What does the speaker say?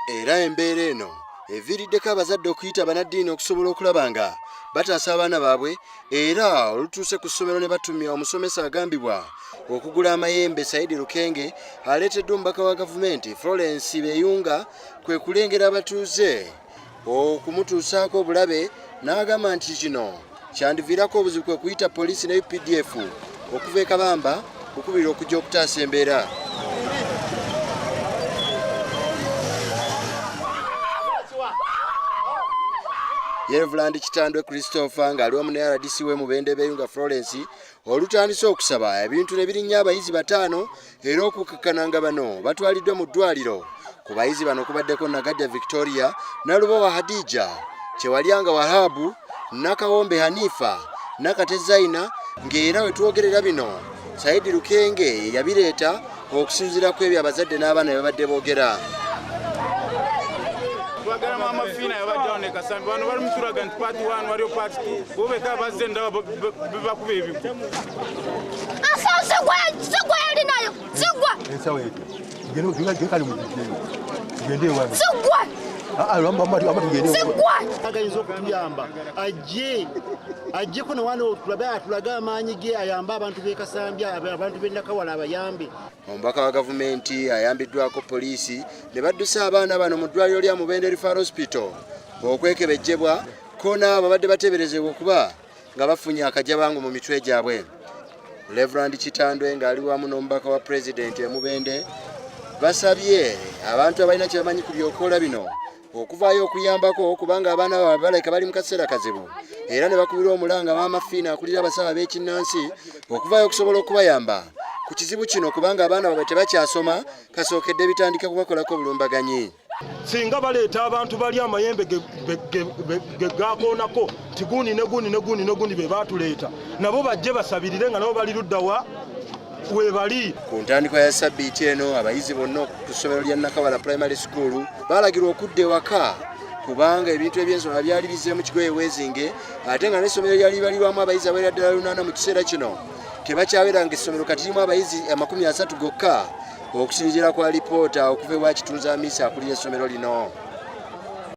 Era embeera eno eviiriddeko abazadde okuyita bannaddiini okusobola okulaba nga bataasa abaana baabwe era olutuuse ku ssomero ne batumya omusomesa agambibwa okugula amayembe Saidi Lukenge aleeteddwa omubaka wa gavumenti Florence Beyunga kwe kulengera abatuuze okumutuusaako obulabe n'agamba nti kino kyandiviirako obuzibu kwe kuyita poliisi ne UPDF okuva e Kabamba okubira okujja okutaasa embeera. Reverend Kitandwe Christopher ng'ali wamu ne RDC we Mubende Beyunga Florence olutandise okusaba ebintu ne birinnya abayizi 5 era okukakkana nga bano batwaliddwa mu ddwaliro. Ku bayizi bano kubaddeko Nagadde Victoria, Nalubowa Hadija, Chewalyanga Wahabu, Nakawombe Hanifa, Nakate Zaina, ng'era we twogerera bino Saidi Lukenge yabireeta okusinziira ku ebyo abazadde n'abaana babadde boogera. Mama fina yabajja ne kasambi bano bali mutulaga nti part 1 waliyo part 2 bobeka bazze ndaba bibakuba ebiku asase sigwa yali nayo sigwa esawe ngeno kali mu gende wana sigwa mama tugende sigwa agayinza okutuyamba ajje kuno wano tulaga amaanyi ge ayamba abantu be Kasambi abantu be Nakawala abayambe. Omubaka wa gavumenti ayambiddwako poliisi ne baddusa abaana bano mu ddwaliro lya Mubende Referral Hospital okwekebejjebwa ko n'abo babadde bateeberezebwa okuba nga bafunye akajabangu mu mitwe gyabwe. Reverend Kitandwe ng'ali wamu n'omubaka wa pulezidenti e Mubende basabye abantu abalina kye bamanyi ku byokola bino okuvaayo okuyambako kubanga abaana baabwe balabika bali mu kaseera kazibu era ne bakubira omulanga Maama Fiina akulira abasawo b'ekinnansi okuvaayo okusobola okubayamba ku kizibu kino kubanga abaana baabwe tebakyasoma kasookedde bitandika kubakolako bulumbaganyi. Singa baleeta abantu bali amayembe gakoonako tiguni ne be baatuleeta nabo bajje basabirire nga nabo bali luddawa webali. Ku ntandikwa ya sabbiiti eno abayizi bonna ku ssomero lya Nakawala Primary School balagirwa okudda ewaka kubanga ebintu eby'ensoma byali bizzeemu kigoye weezinge ate nga n'essomero lyali balirwamu abayizi abawerera ddala 8 mu kiseera kino tebakyaweranga essomero kati lirimu abayizi 30 gokka okusinziira kwa lipoota okuva ewa Kitunzi Amisi akulira essomero lino.